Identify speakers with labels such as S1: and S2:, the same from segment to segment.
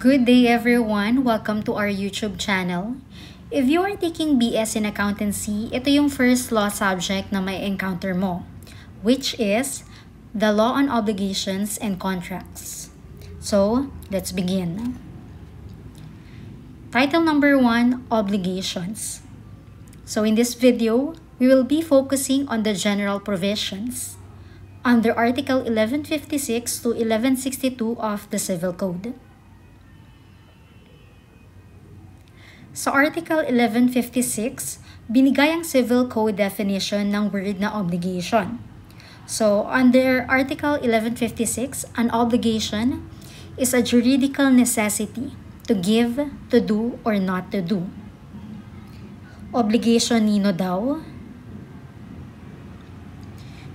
S1: Good day everyone! Welcome to our YouTube channel. If you are taking BS in Accountancy, ito yung first law subject na may encounter mo, which is the law on obligations and contracts. So, let's begin. Title number 1, Obligations. So in this video, we will be focusing on the general provisions under Article 1156 to 1162 of the Civil Code. Sa Article 1156, binigay ang Civil Code definition ng word na obligation. So, under Article 1156, an obligation is a juridical necessity to give, to do, or not to do. Obligation nino daw?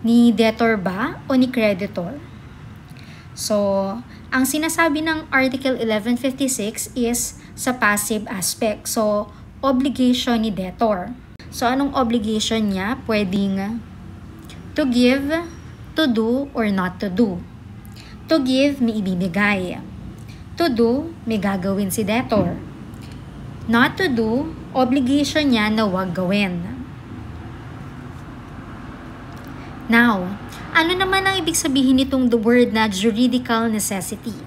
S1: Ni debtor ba o ni creditor? So, ang sinasabi ng Article 1156 is sa passive aspect. So, obligation ni debtor. So, anong obligation niya? Pwedeng to give, to do, or not to do. To give, may ibibigay. To do, may gagawin si debtor. Not to do, obligation niya na huwag gawin. Now, ano naman ang ibig sabihin nitong the word na juridical necessity?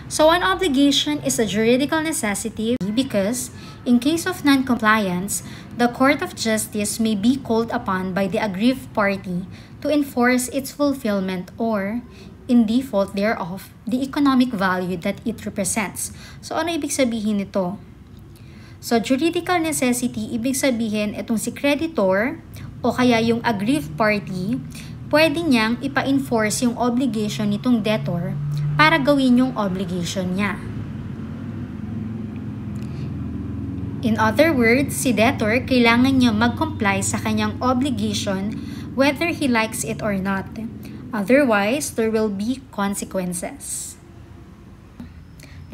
S1: So, an obligation is a juridical necessity because, in case of non-compliance, the Court of Justice may be called upon by the aggrieved party to enforce its fulfillment or, in default thereof, the economic value that it represents. So, ano ibig sabihin nito? So, juridical necessity, ibig sabihin itong si creditor o kaya yung aggrieved party, pwede niyang ipa-enforce yung obligation nitong debtor para gawin yung obligation niya. In other words, si debtor kailangan niya mag-comply sa kanyang obligation whether he likes it or not. Otherwise, there will be consequences.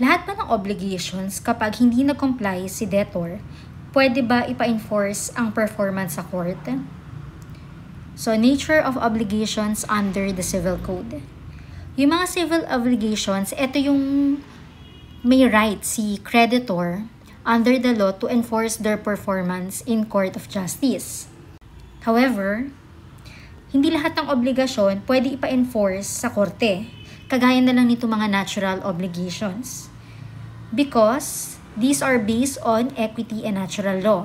S1: Lahat ba ng obligations kapag hindi na-comply si debtor, pwede ba ipa-enforce ang performance sa court? So, nature of obligations under the Civil Code. Yung mga civil obligations, ito yung may right si creditor under the law to enforce their performance in Court of Justice. However, hindi lahat ng obligasyon pwede ipa-enforce sa korte, kagaya na lang nito mga natural obligations. Because these are based on equity and natural law.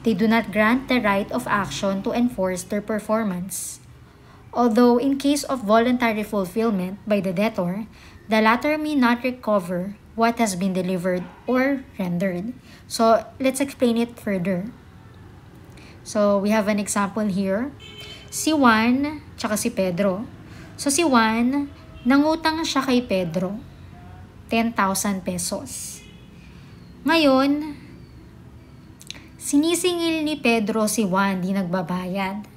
S1: They do not grant the right of action to enforce their performance. Although in case of voluntary fulfillment by the debtor, the latter may not recover what has been delivered or rendered. So, let's explain it further. So, we have an example here. Si Juan, tsaka si Pedro. So, si Juan, nangutang siya kay Pedro, 10,000 pesos. Ngayon, sinisingil ni Pedro si Juan, di nagbabayad.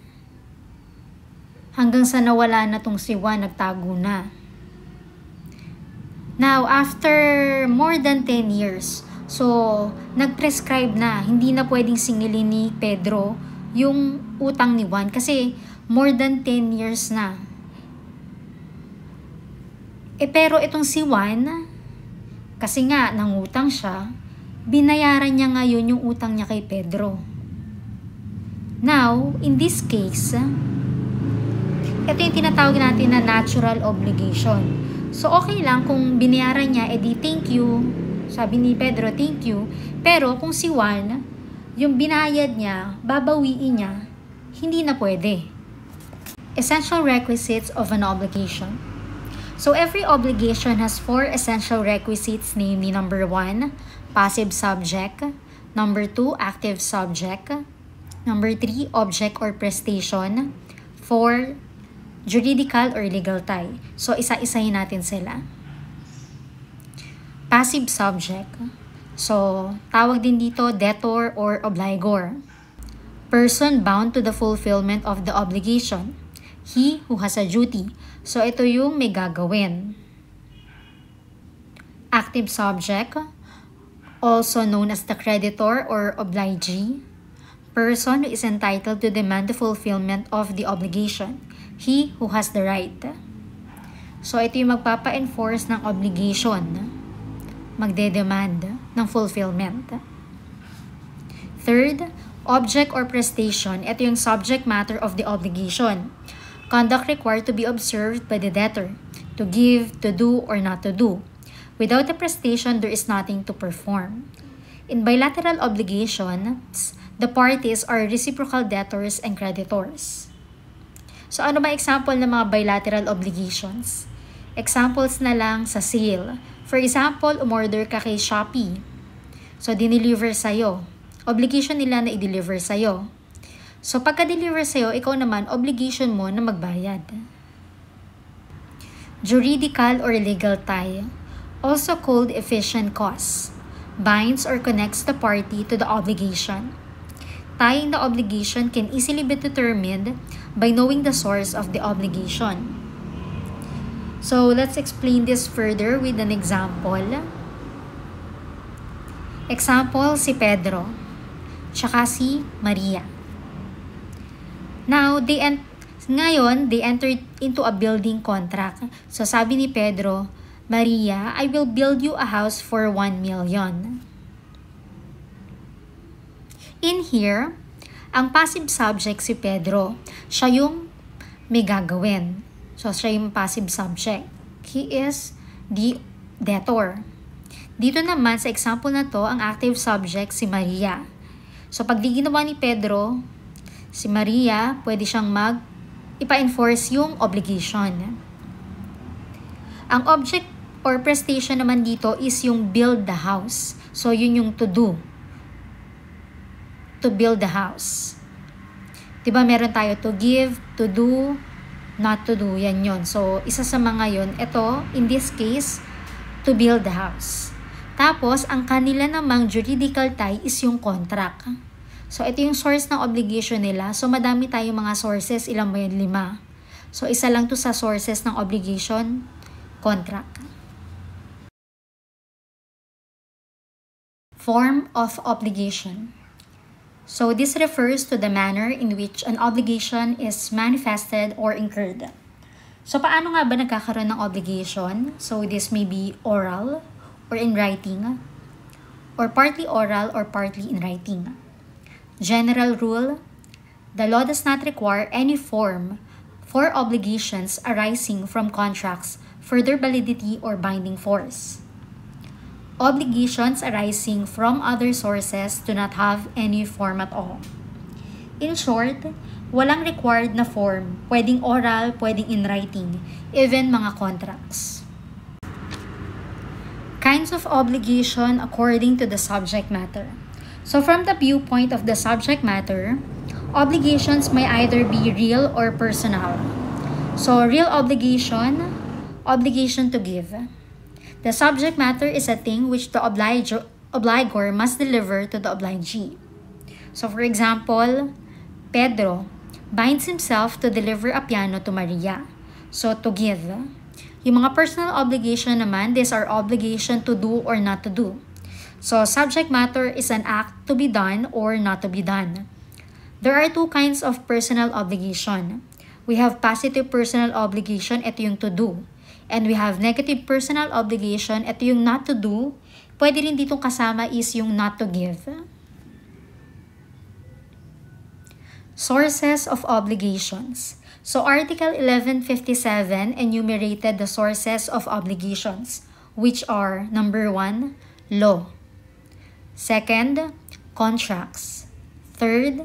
S1: Hanggang sa nawala na tong si Juan, nagtago na. Now, after more than 10 years, so, nag-prescribe na, hindi na pwedeng singilin ni Pedro yung utang ni Juan kasi more than 10 years na. Pero itong si Juan, kasi nga nangutang siya, binayaran niya ngayon yung utang niya kay Pedro. Now, in this case, ito yung tinatawag natin na natural obligation. So, okay lang kung binayaran niya, edi thank you. Sabi ni Pedro, thank you. Pero kung si Juan, yung binayad niya, babawiin niya, hindi na pwede. Essential requisites of an obligation. So, every obligation has 4 essential requisites, namely number 1, passive subject, number 2, active subject, number 3, object or prestation, 4, juridical or legal tie. So, isa-isahin natin sila. Passive subject. So, tawag din dito debtor or obligor. Person bound to the fulfillment of the obligation. He who has a duty. So, ito yung may gagawin. Active subject, also known as the creditor or obligee. Person who is entitled to demand the fulfillment of the obligation. He who has the right. So, ito yung magpapa-enforce ng obligation. Magde-demand ng fulfillment. Third, object or prestation. Ito yung subject matter of the obligation. Conduct required to be observed by the debtor. To give, to do, or not to do. Without the prestation, there is nothing to perform. In bilateral obligations, the parties are reciprocal debtors and creditors. So, ano ba example ng mga bilateral obligations? Examples na lang sa sale. For example, umorder ka kay Shopee. So, dineliver sa'yo. Obligation nila na i-deliver sa'yo. So, pagka-deliver sa'yo, ikaw naman, obligation mo na magbayad. Juridical or legal tie, also called efficient cause, binds or connects the party to the obligation. Tying the obligation can easily be determined by knowing the source of the obligation. So, let's explain this further with an example. Example, si Pedro, tsaka si Maria. Now, they entered into a building contract. So, sabi ni Pedro, Maria, I will build you a house for 1 million. In here, ang passive subject si Pedro. Siya yung may gagawin. So, siya yung passive subject. He is the debtor. Dito naman, sa example na to, ang active subject si Maria. So, pag di ginawa ni Pedro, si Maria, pwede siyang ipa-enforce yung obligation. Ang object or prestation naman dito is yung build the house. So, yun yung to do. To build the house. Diba meron tayo to give, to do, not to do, yan yun. So, isa sa mga yun, ito, in this case, to build the house. Tapos, ang kanila namang juridical tie is yung contract. So, ito yung source ng obligation nila. So, madami tayong mga sources. Ilan ba yun? 5. So, isa lang to sa sources ng obligation, contract. Form of obligation. So, this refers to the manner in which an obligation is manifested or incurred. So, paano nga ba nagkakaroon ng obligation? So, this may be oral or in writing, or partly oral or partly in writing. General rule, the law does not require any form for obligations arising from contracts, further validity, or binding force. Obligations arising from other sources do not have any form at all. In short, walang required na form, pwedeng oral, pwedeng in writing, even mga contracts. Kinds of obligation according to the subject matter. So from the viewpoint of the subject matter, obligations may either be real or personal. So real obligation, obligation to give. The subject matter is a thing which the obligor must deliver to the obligee. So for example, Pedro binds himself to deliver a piano to Maria. So to give. Yung mga personal obligation naman, these are obligation to do or not to do. So subject matter is an act to be done or not to be done. There are two kinds of personal obligation. We have positive personal obligation, ito yung to do. And we have negative personal obligation, ito yung not to do. Pwede rin ditong kasama is yung not to give. Sources of obligations. So Article 1157 enumerated the sources of obligations, which are number 1, law. Second, contracts. Third,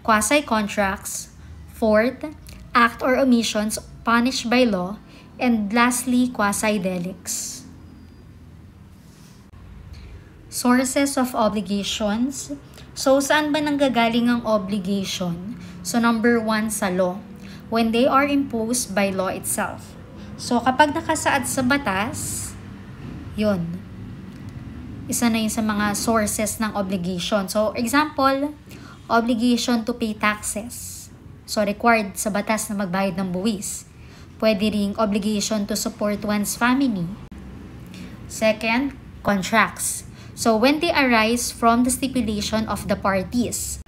S1: quasi-contracts. Fourth, act or omissions punished by law. And lastly, quasi-delicts. Sources of obligations. So, saan ba nanggagaling ang obligation? So, number 1 sa law. When they are imposed by law itself. So, kapag nakasaad sa batas, yun. Isa na yun sa mga sources ng obligation. So, example, obligation to pay taxes. So, required sa batas na magbayad ng buwis. Pwede ring obligation to support one's family. Second, contracts. So, when they arise from the stipulation of the parties.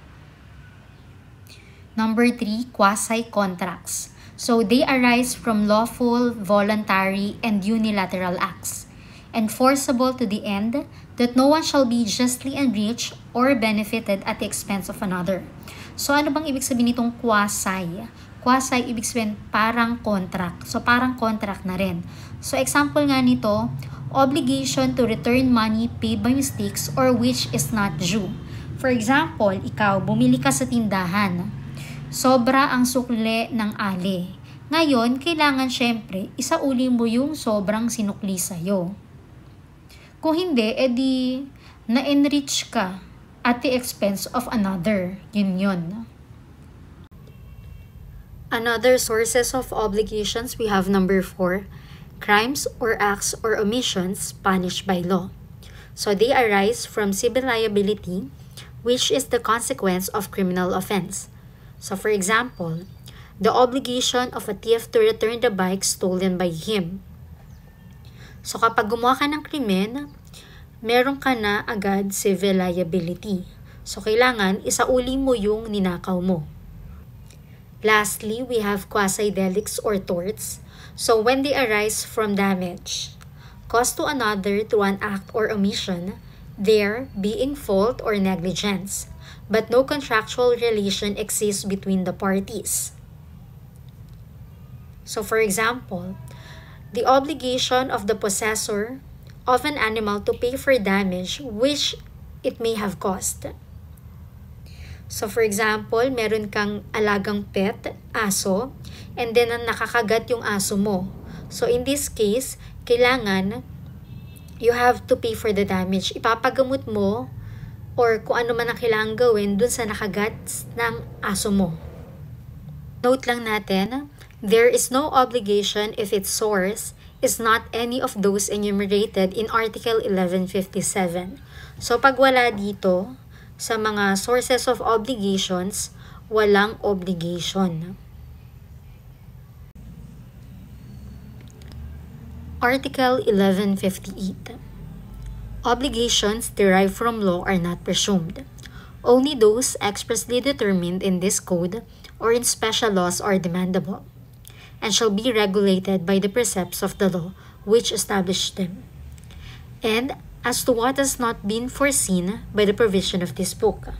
S1: Number 3, quasi-contracts. So they arise from lawful, voluntary, and unilateral acts, enforceable to the end that no one shall be justly enriched or benefited at the expense of another. So ano bang ibig sabihin nitong quasi? Quasi ibig sabihin parang contract. So parang contract na rin. So example nga nito, obligation to return money paid by mistakes or which is not due. For example, ikaw bumili ka sa tindahan. Sobra ang sukli ng ali. Ngayon, kailangan syempre isauli mo yung sobrang sinukli sa'yo. Kung hindi, edi na-enrich ka at the expense of another. Yun. Another sources of obligations, we have number 4, crimes or acts or omissions punished by law. So they arise from civil liability, which is the consequence of criminal offense. So for example, the obligation of a thief to return the bike stolen by him. So kapag gumawa ka ng krimen, meron ka na agad civil liability. So kailangan isauli mo yung ninakaw mo. Lastly, we have quasi-delicts or torts. So when they arise from damage caused to another through an act or omission, there being fault or negligence, but no contractual relation exists between the parties. So for example, the obligation of the possessor of an animal to pay for damage which it may have caused. So for example, meron kang alagang pet, aso, and then nakakagat yung aso mo. So in this case, kailangan you have to pay for the damage. Ipapagamot mo or kung ano man ang kailangan gawin dun sa nakagat ng aso mo. Note lang natin, there is no obligation if its source is not any of those enumerated in Article 1157. So pag wala dito, sa mga sources of obligations, walang obligation. Article 1158. Obligations derived from law are not presumed. Only those expressly determined in this code or in special laws are demandable, and shall be regulated by the precepts of the law which establish them. And as to what has not been foreseen by the provision of this book.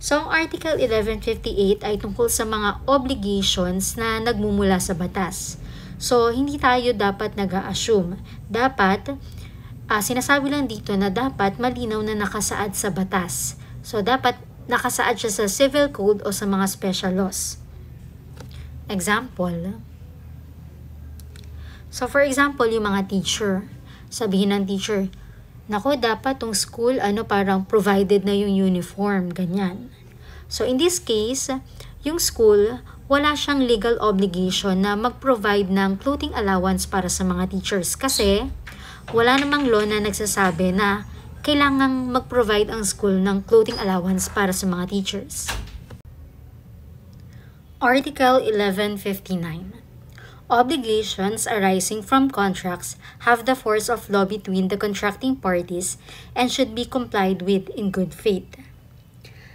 S1: So, ang Article 1158 ay tungkol sa mga obligations na nagmumula sa batas. So, hindi tayo dapat nag-a-assume. Dapat, sinasabi lang dito na dapat malinaw na nakasaad sa batas. So, dapat nakasaad siya sa civil code o sa mga special laws. Example. So, for example, yung mga teacher. Sabihin ng teacher, nako, dapat tong school, parang provided na yung uniform, ganyan. So, in this case, yung school, wala siyang legal obligation na mag-provide ng clothing allowance para sa mga teachers kasi wala namang law na nagsasabi na kailangang mag-provide ang school ng clothing allowance para sa mga teachers. Article 1159. Obligations arising from contracts have the force of law between the contracting parties and should be complied with in good faith.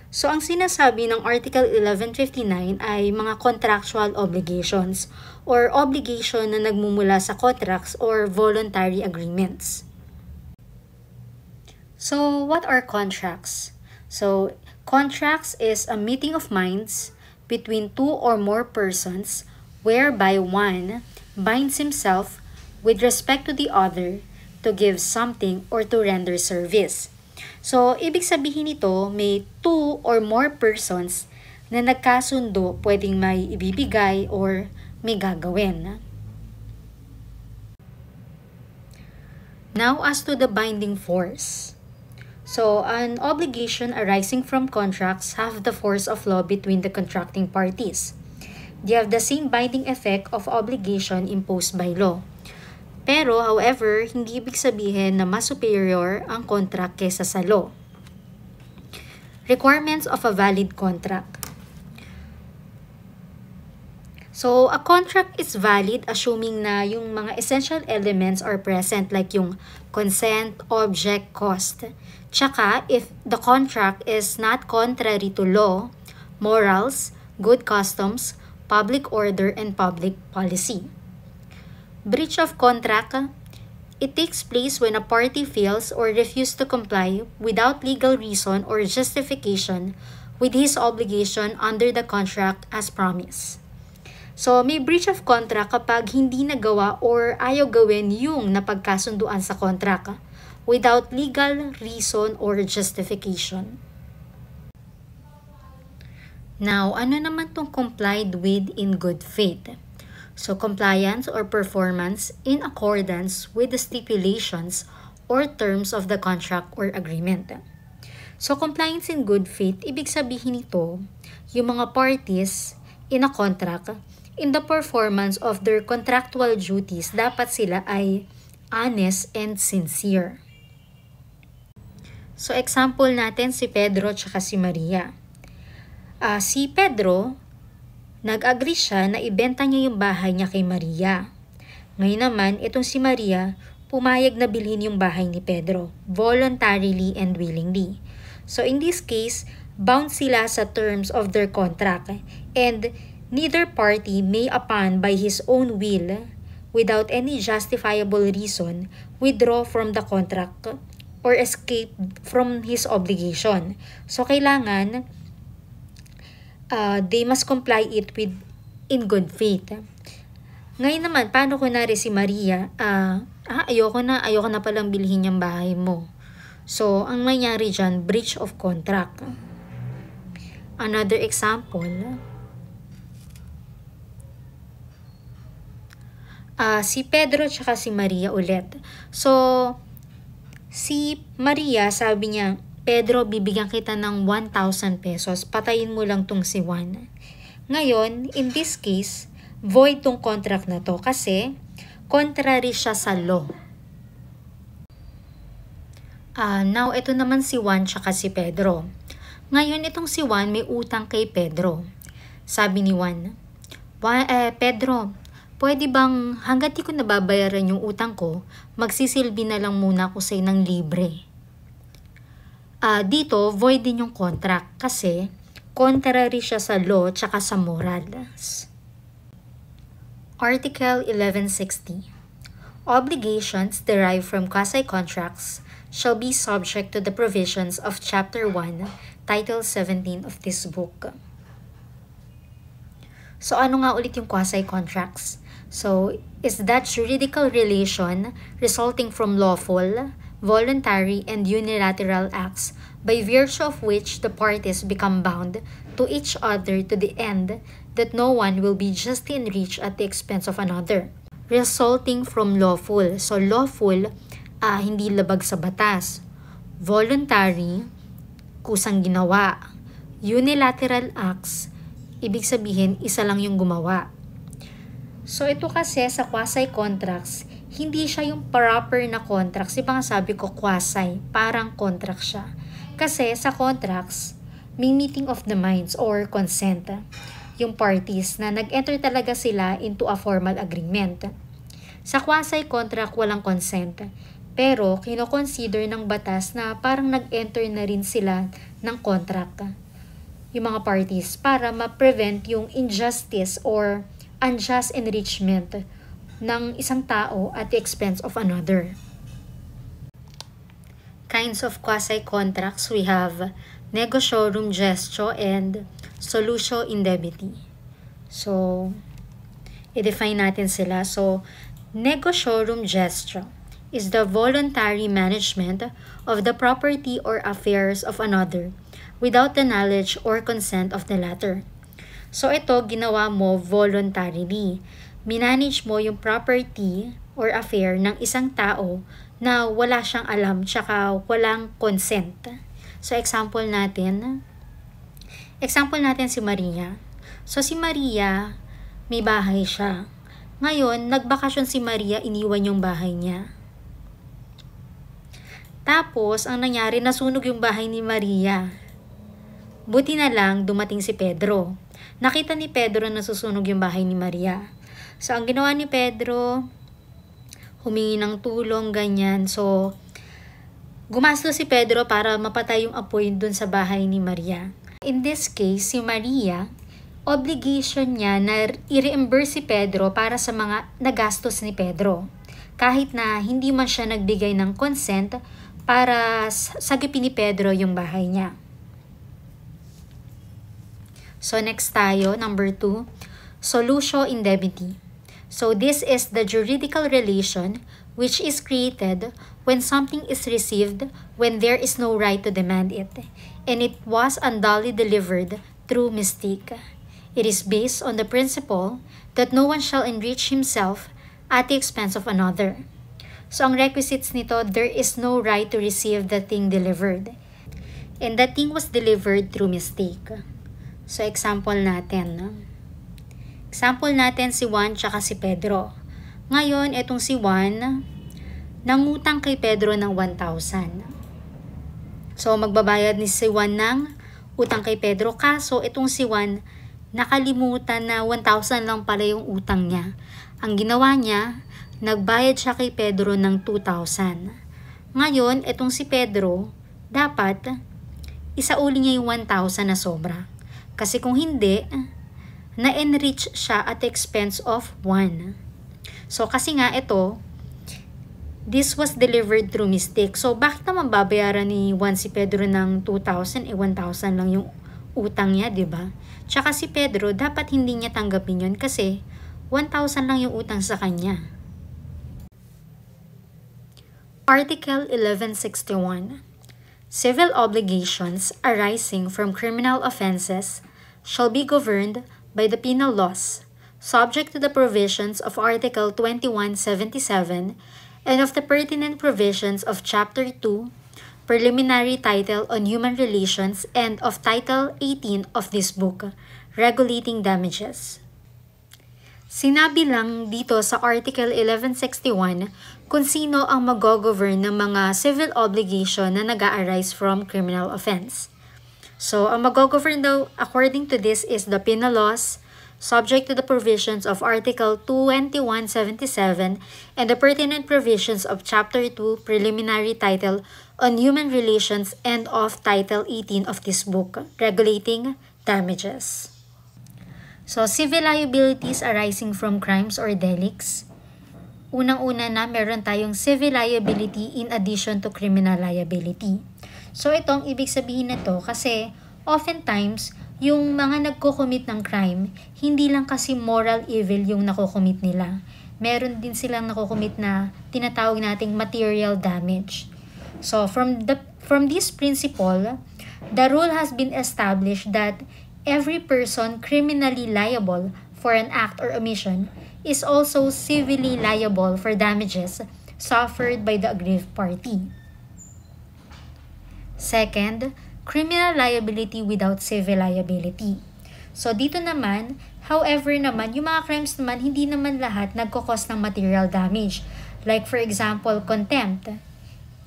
S1: So, ang sinasabi ng Article 1159 ay mga contractual obligations or obligation na nagmumula sa contracts or voluntary agreements. So, what are contracts? So, contracts is a meeting of minds between two or more persons whereby one binds himself with respect to the other to give something or to render service. So, ibig sabihin nito, may two or more persons na nagkasundo, pwedeng may ibibigay or may gagawin. Now, as to the binding force. So, an obligation arising from contracts have the force of law between the contracting parties. They have the same binding effect of obligation imposed by law. Pero, however, hindi ibig sabihin na mas superior ang contract kesa sa law. Requirements of a valid contract. So, a contract is valid assuming na yung mga essential elements are present like yung consent, object, cost. Tsaka, if the contract is not contrary to law, morals, good customs, public order, and public policy. Breach of contract. It takes place when a party fails or refuses to comply without legal reason or justification with his obligation under the contract as promised. So, may breach of contract kapag hindi nagawa or ayaw gawin yung napagkasunduan sa contract without legal reason or justification. Now, ano naman tong complied with in good faith? So, compliance or performance in accordance with the stipulations or terms of the contract or agreement. So, compliance in good faith, ibig sabihin nito, yung mga parties in a contract, in the performance of their contractual duties, dapat sila ay honest and sincere. So, example natin si Pedro tsaka si Maria. Si Pedro, nag-agree siya na ibenta niya yung bahay niya kay Maria. Ngayon naman, itong si Maria, pumayag na bilhin yung bahay ni Pedro, voluntarily and willingly. So in this case, bound sila sa terms of their contract and neither party may upon by his own will, without any justifiable reason, withdraw from the contract or escape from his obligation. So kailangan they must comply it with in good faith. Ngayon naman, paano kunwari si Maria, ayoko na palang bilhin yung bahay mo. So, ang nangyari dyan, breach of contract. Another example, si Pedro tsaka si Maria ulit. So, si Maria, sabi niya, Pedro, bibigyan kita ng 1,000 pesos. Patayin mo lang tong si Juan. Ngayon, in this case, void tong contract na to kasi contrary siya sa law. Now, ito naman si Juan tsaka si Pedro. Ngayon, itong si Juan may utang kay Pedro. Sabi ni Juan, Pedro, pwede bang hanggat di ko nababayaran yung utang ko, magsisilbi na lang muna ako sa'yo ng libre. Dito, void din yung contract kasi contrary siya sa law tsaka sa morals. Article 1160. Obligations derived from quasi-contracts shall be subject to the provisions of Chapter 1, Title 17 of this book. So, ano nga ulit yung quasi-contracts? So, is that juridical relation resulting from lawful, voluntary, and unilateral acts by virtue of which the parties become bound to each other to the end that no one will be justly enriched at the expense of another. Resulting from lawful. So, lawful, hindi labag sa batas. Voluntary, kusang ginawa. Unilateral acts, ibig sabihin, isa lang yung gumawa. So, ito kasi sa quasi-contracts, hindi siya yung proper na contracts. Di ba nga sabi ko quasi, parang contract siya. Kasi sa contracts, may meeting of the minds or consent. Yung parties na nag-enter talaga sila into a formal agreement. Sa quasi-contract, walang consent. Pero, kino-consider ng batas na parang nag-enter na rin sila ng contract. Yung mga parties para ma-prevent yung injustice or unjust enrichment ng isang tao at the expense of another. Kinds of quasi-contracts, we have negotiorum gestio and solutio indebiti. So, i-define natin sila. So, negotiorum gestio is the voluntary management of the property or affairs of another without the knowledge or consent of the latter. So, ito ginawa mo voluntarily. Minanage mo yung property or affair ng isang tao na wala siyang alam tsaka walang consent. So, example natin si Maria. So, si Maria, may bahay siya. Ngayon, nagbakasyon si Maria, iniwan yung bahay niya. Tapos, ang nangyari, nasunog yung bahay ni Maria. Buti na lang, dumating si Pedro. Nakita ni Pedro na susunog yung bahay ni Maria. So, ang ginawa ni Pedro, humingi ng tulong, ganyan. So, gumastos si Pedro para mapatay yung apoy dun sa bahay ni Maria. In this case, si Maria, obligation niya na i-reimburse si Pedro para sa mga nagastos ni Pedro, kahit na hindi man siya nagbigay ng consent para sagipin ni Pedro yung bahay niya. So next tayo, number 2, solutio indemnity. So this is the juridical relation which is created when something is received when there is no right to demand it, and it was unduly delivered through mistake. It is based on the principle that no one shall enrich himself at the expense of another. So ang requisites nito, there is no right to receive the thing delivered, and the thing was delivered through mistake. So example natin. Example natin si Juan tsaka si Pedro. Ngayon, itong si Juan, nangutang kay Pedro ng 1,000. So, magbabayad ni si Juan ng utang kay Pedro. Kaso, itong si Juan, nakalimutan na 1,000 lang pala yung utang niya. Ang ginawa niya, nagbayad siya kay Pedro ng 2,000. Ngayon, itong si Pedro, dapat isauli niya yung 1,000 na sobra. Kasi kung hindi, na-enrich siya at the expense of 1. So, kasi nga ito, this was delivered through mistake. So, bakit naman babayaran ni Juan si Pedro ng 2,000? 1,000 lang yung utang niya, diba? Tsaka si Pedro, dapat hindi niya tanggapin yun kasi 1,000 lang yung utang sa kanya. Article 1161. Civil obligations arising from criminal offenses shall be governed by the penal laws, subject to the provisions of Article 2177 and of the pertinent provisions of Chapter 2, Preliminary Title on Human Relations, and of Title 18 of this book, Regulating Damages. Sinabi lang dito sa Article 1161 kung sino ang mag-govern ng mga civil obligation na nag-a-arise from criminal offense. So, ang mag-govern daw according to this is the penal laws, subject to the provisions of Article 2177 and the pertinent provisions of Chapter 2, Preliminary Title on Human Relations, and of Title 18 of this book, Regulating Damages. So, civil liabilities arising from crimes or delicts. Unang-una na, meron tayong civil liability in addition to criminal liability. So, itong ibig sabihin na to kasi oftentimes, yung mga nagko-commit ng crime, hindi lang kasi moral evil yung nako-commit nila. Meron din silang nako-commit na tinatawag nating material damage. So, from this principle, the rule has been established that every person criminally liable for an act or omission is also civilly liable for damages suffered by the aggrieved party. Second, criminal liability without civil liability. So, dito naman, however naman, yung mga crimes naman, hindi naman lahat nagkakos ng material damage. Like for example, contempt,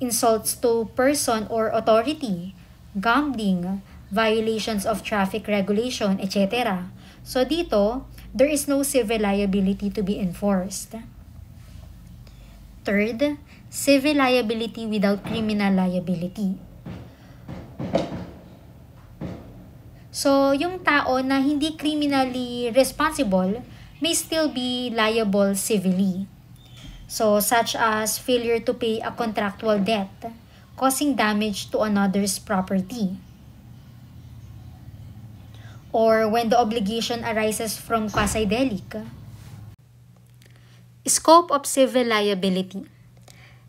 S1: insults to person or authority, gambling, violations of traffic regulation, etc. So, dito, there is no civil liability to be enforced. Third, civil liability without criminal liability. So, yung tao na hindi criminally responsible may still be liable civilly. So, such as failure to pay a contractual debt, causing damage to another's property. Or when the obligation arises from quasi-delict. Scope of civil liability.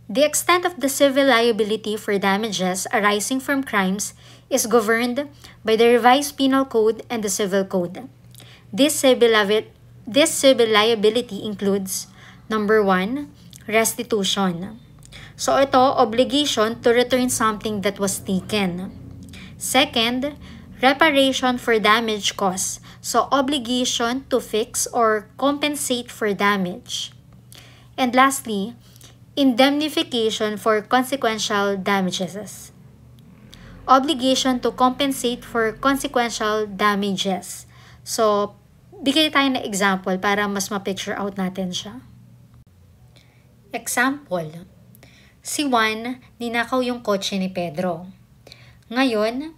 S1: The extent of the civil liability for damages arising from crimes is governed by the Revised Penal Code and the Civil Code. This civil liability includes, number 1, restitution. So ito, obligation to return something that was taken. Second, reparation for damage caused. So obligation to fix or compensate for damage. And lastly, indemnification for consequential damages. Obligation to compensate for consequential damages. So, bigay tayo na example para mas ma-picture out natin siya. Example, si Juan, ninakaw yung kotse ni Pedro. Ngayon,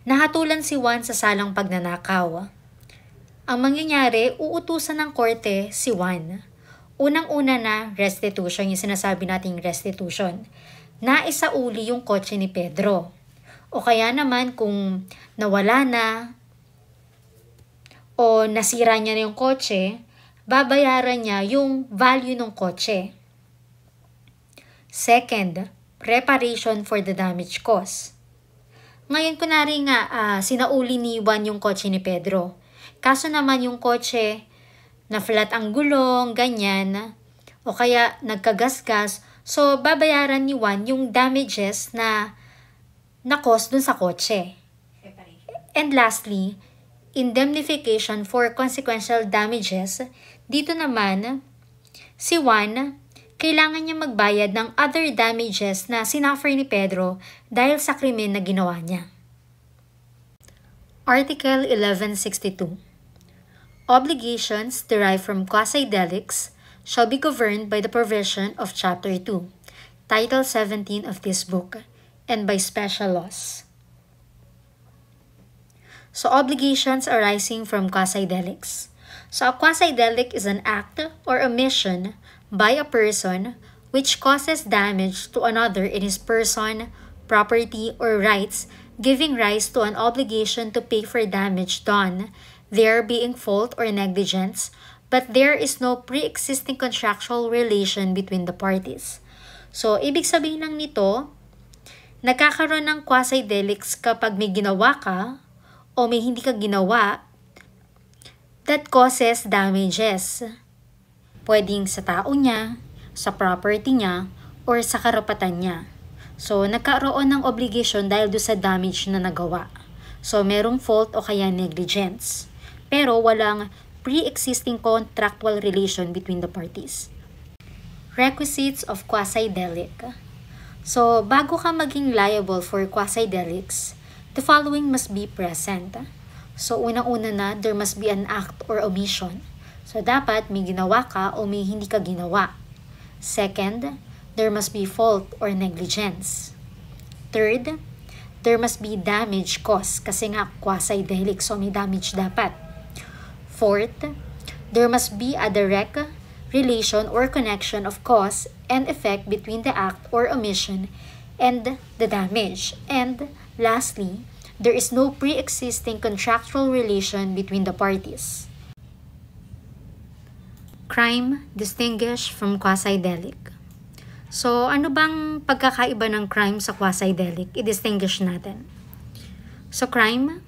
S1: nahatulan si Juan sa salang pagnanakaw. Ang mangyayari, uutusan ng korte si Juan. Unang-una na restitution, yung sinasabi nating restitution. Naisauli yung kotse ni Pedro. O kaya naman kung nawala na o nasira niya na yung kotse, babayaran niya yung value ng kotse. Second, reparation for the damage caused. Ngayon kunwari nga, sinauli ni Juan yung kotse ni Pedro. Kaso naman yung kotse, na flat ang gulong, ganyan, o kaya nagkagasgas, so babayaran ni Juan yung damages na na-cause dun sa kotse. And lastly, indemnification for consequential damages. Dito naman, si Juan, kailangan niya magbayad ng other damages na sinuffer ni Pedro dahil sa krimen na ginawa niya. Article 1162. Obligations derived from quasi-delicts shall be governed by the provision of Chapter 2, Title 17 of this book, and by special laws. So, obligations arising from quasi-delicts. So, a quasi-delict is an act or omission by a person which causes damage to another in his person, property, or rights, giving rise to an obligation to pay for damage done, there being fault or negligence, but there is no pre-existing contractual relation between the parties. So, ibig sabihin lang nito, nagkakaroon ng quasi-delicts kapag may ginawa ka o may hindi ka ginawa that causes damages. Pwedeng sa tao niya, sa property niya, or sa karapatan niya. So, nagkaroon ng obligation dahil doon sa damage na nagawa. So, merong fault o kaya negligence. Pero walang pre-existing contractual relation between the parties. Requisites of quasi-delict. So, bago ka maging liable for quasi-delicts, the following must be present. So, unang-una na, there must be an act or omission. So, dapat may ginawa ka o may hindi ka ginawa. Second, there must be fault or negligence. Third, there must be damage caused kasi nga quasi-delict, so may damage dapat. Fourth, there must be a direct relation or connection of cause and effect between the act or omission and the damage. And lastly, there is no pre-existing contractual relation between the parties. Crime distinguished from quasi-delict. So, ano bang pagkakaiba ng crime sa quasi-delict? I-distinguish natin. So, crime,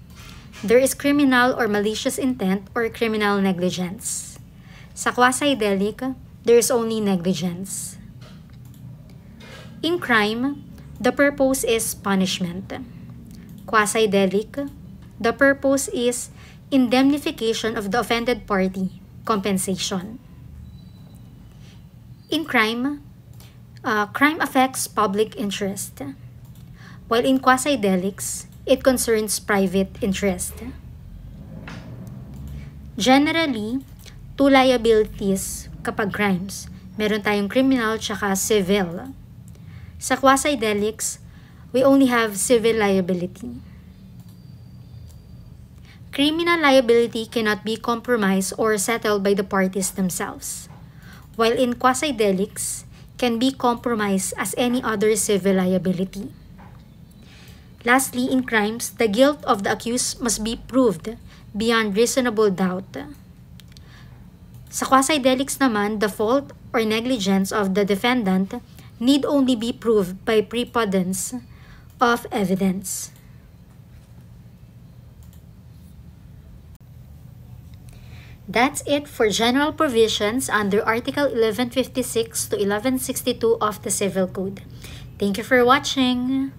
S1: there is criminal or malicious intent or criminal negligence. Sa quasi-delict, there is only negligence. In crime, the purpose is punishment. Quasi-delict, the purpose is indemnification of the offended party, compensation. In crime, crime affects public interest, while in quasi-delicts, it concerns private interest. Generally, two liabilities kapag crimes. Meron tayong criminal tsaka civil. Sa quasi-delicts, we only have civil liability. Criminal liability cannot be compromised or settled by the parties themselves, while in quasi-delicts can be compromised as any other civil liability. Lastly, in crimes, the guilt of the accused must be proved beyond reasonable doubt. Sa quasi-delicts naman, the fault or negligence of the defendant need only be proved by preponderance of evidence. That's it for general provisions under Article 1156 to 1162 of the Civil Code. Thank you for watching.